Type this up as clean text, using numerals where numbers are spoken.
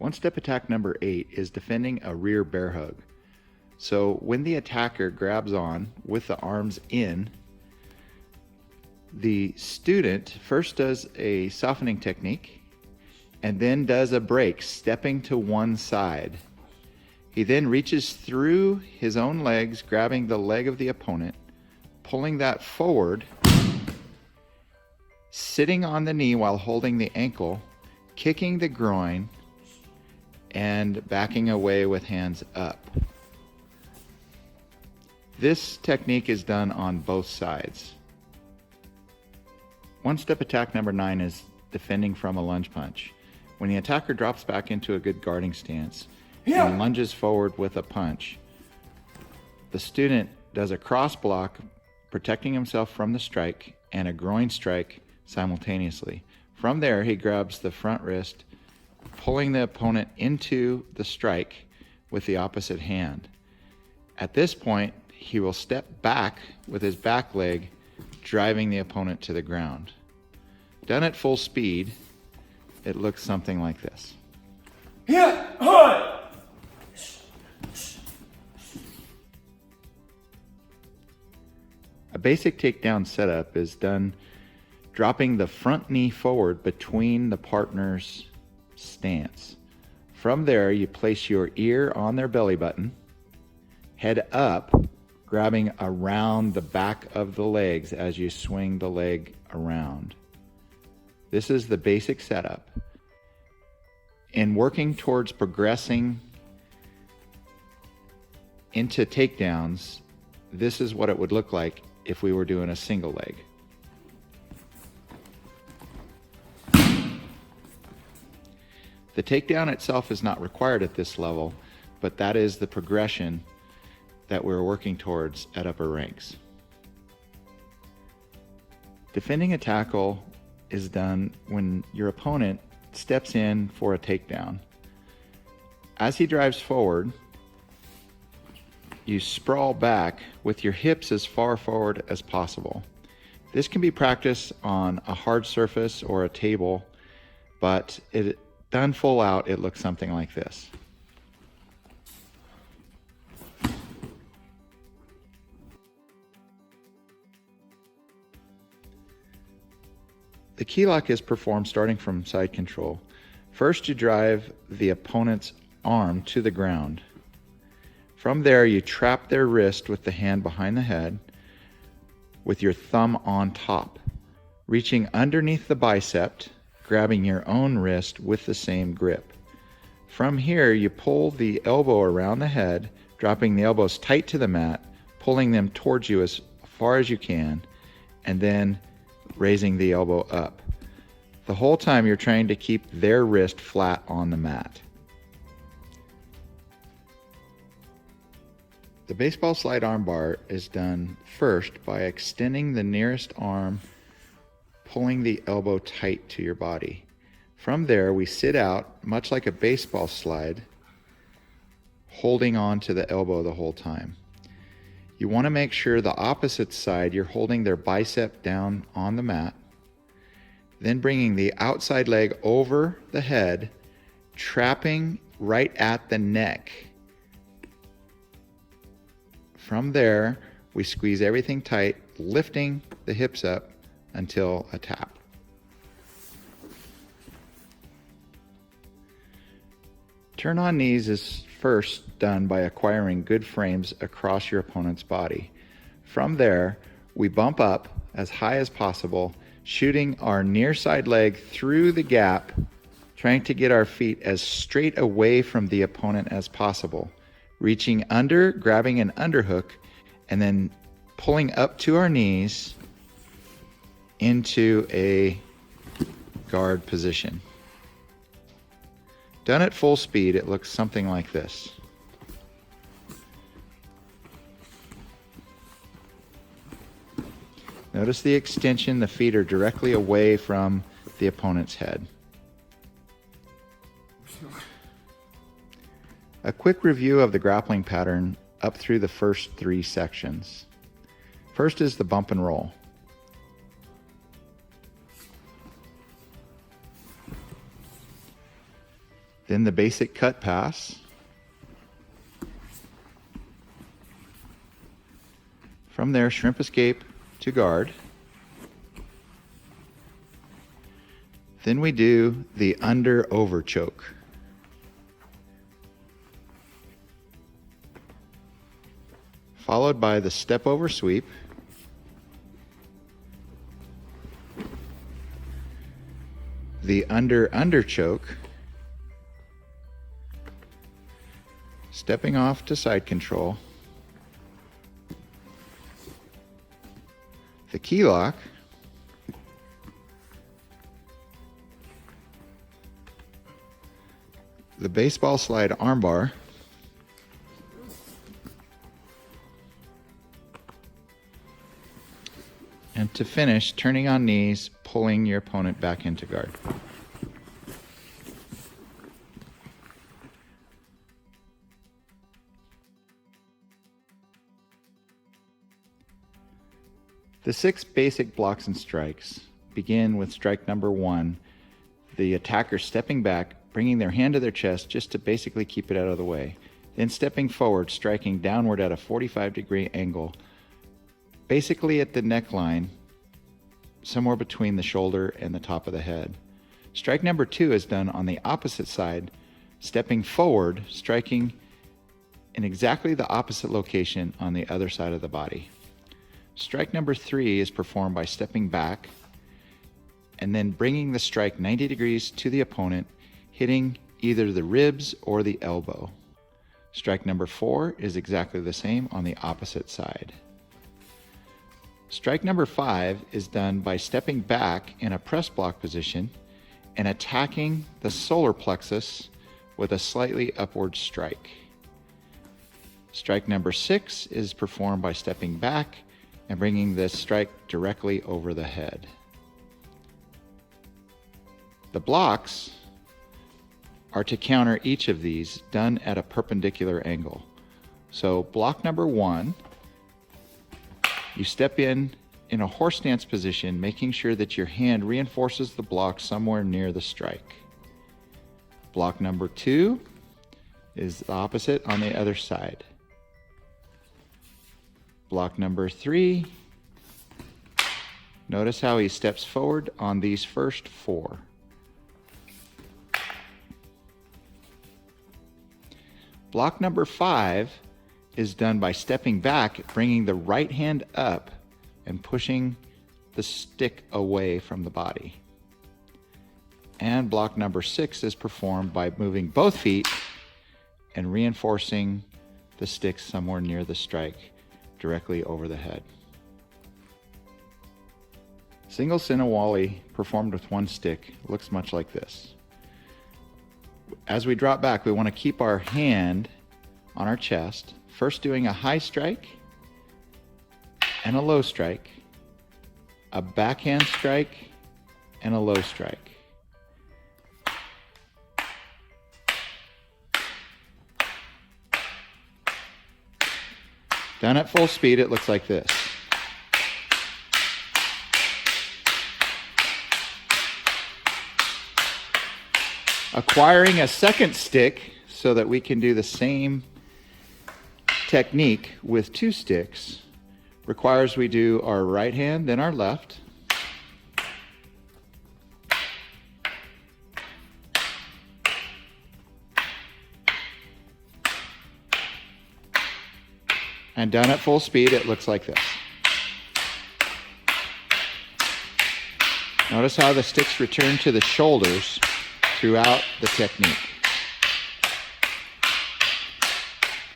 One-step attack number 8 is defending a rear bear hug. So when the attacker grabs on with the arms in, the student first does a softening technique and then does a break, stepping to one side. He then reaches through his own legs, grabbing the leg of the opponent, pulling that forward, sitting on the knee while holding the ankle, kicking the groin, and backing away with hands up. This technique is done on both sides. One-step attack number 9 is defending from a lunge punch. When the attacker drops back into a good guarding stance and lunges forward with a punch, the student does a cross block, protecting himself from the strike, and a groin strike simultaneously. From there, he grabs the front wrist, pulling the opponent into the strike with the opposite hand. At this point, he will step back with his back leg, driving the opponent to the ground. Done at full speed, it looks something like this. A basic takedown setup is done dropping the front knee forward between the partner's stance. From there, you place your ear on their belly button, head up, grabbing around the back of the legs as you swing the leg around. This is the basic setup. In working towards progressing into takedowns, this is what it would look like if we were doing a single leg. The takedown itself is not required at this level, but that is the progression that we're working towards at upper ranks. Defending a tackle is done when your opponent steps in for a takedown. As he drives forward, you sprawl back with your hips as far forward as possible. This can be practiced on a hard surface or a table, but done full out, it looks something like this. The key lock is performed starting from side control. First, you drive the opponent's arm to the ground. From there, you trap their wrist with the hand behind the head, with your thumb on top, reaching underneath the bicep, grabbing your own wrist with the same grip. From here, you pull the elbow around the head, dropping the elbows tight to the mat, pulling them towards you as far as you can, and then raising the elbow up. The whole time you're trying to keep their wrist flat on the mat. The baseball slide arm bar is done first by extending the nearest arm, pulling the elbow tight to your body. From there, we sit out, much like a baseball slide, holding on to the elbow the whole time. You want to make sure the opposite side, you're holding their bicep down on the mat, then bringing the outside leg over the head, trapping right at the neck. From there, we squeeze everything tight, lifting the hips up until a tap. Turn on knees is first done by acquiring good frames across your opponent's body. From there, we bump up as high as possible, shooting our near side leg through the gap, trying to get our feet as straight away from the opponent as possible, reaching under, grabbing an underhook, and then pulling up to our knees into a guard position. Done at full speed, it looks something like this. Notice the extension, the feet are directly away from the opponent's head. A quick review of the grappling pattern up through the first 3 sections. First is the bump and roll. Then the basic cut pass. From there, shrimp escape to guard. Then we do the under over choke. Followed by the step over sweep. The under choke. Stepping off to side control. The key lock. The baseball slide armbar. And to finish, turning on knees, pulling your opponent back into guard. The 6 basic blocks and strikes begin with strike number 1, the attacker stepping back, bringing their hand to their chest just to basically keep it out of the way. Then stepping forward, striking downward at a 45-degree angle, basically at the neckline, somewhere between the shoulder and the top of the head. Strike number 2 is done on the opposite side, stepping forward, striking in exactly the opposite location on the other side of the body. Strike number 3 is performed by stepping back and then bringing the strike 90 degrees to the opponent, hitting either the ribs or the elbow. Strike number 4 is exactly the same on the opposite side. Strike number 5 is done by stepping back in a press block position and attacking the solar plexus with a slightly upward strike. Strike number 6 is performed by stepping back and bringing this strike directly over the head. The blocks are to counter each of these, done at a perpendicular angle. So block number 1, you step in a horse stance position, making sure that your hand reinforces the block somewhere near the strike. Block number 2 is the opposite on the other side. Block number 3, notice how he steps forward on these first 4. Block number 5 is done by stepping back, bringing the right hand up and pushing the stick away from the body. And block number 6 is performed by moving both feet and reinforcing the stick somewhere near the strike, directly over the head. Single Sinawali performed with 1 stick looks much like this. As we drop back, we want to keep our hand on our chest, first doing a high strike and a low strike, a backhand strike and a low strike. Done at full speed, it looks like this. Acquiring a second stick so that we can do the same technique with 2 sticks requires we do our right hand, then our left. And done at full speed, it looks like this. Notice how the sticks return to the shoulders throughout the technique.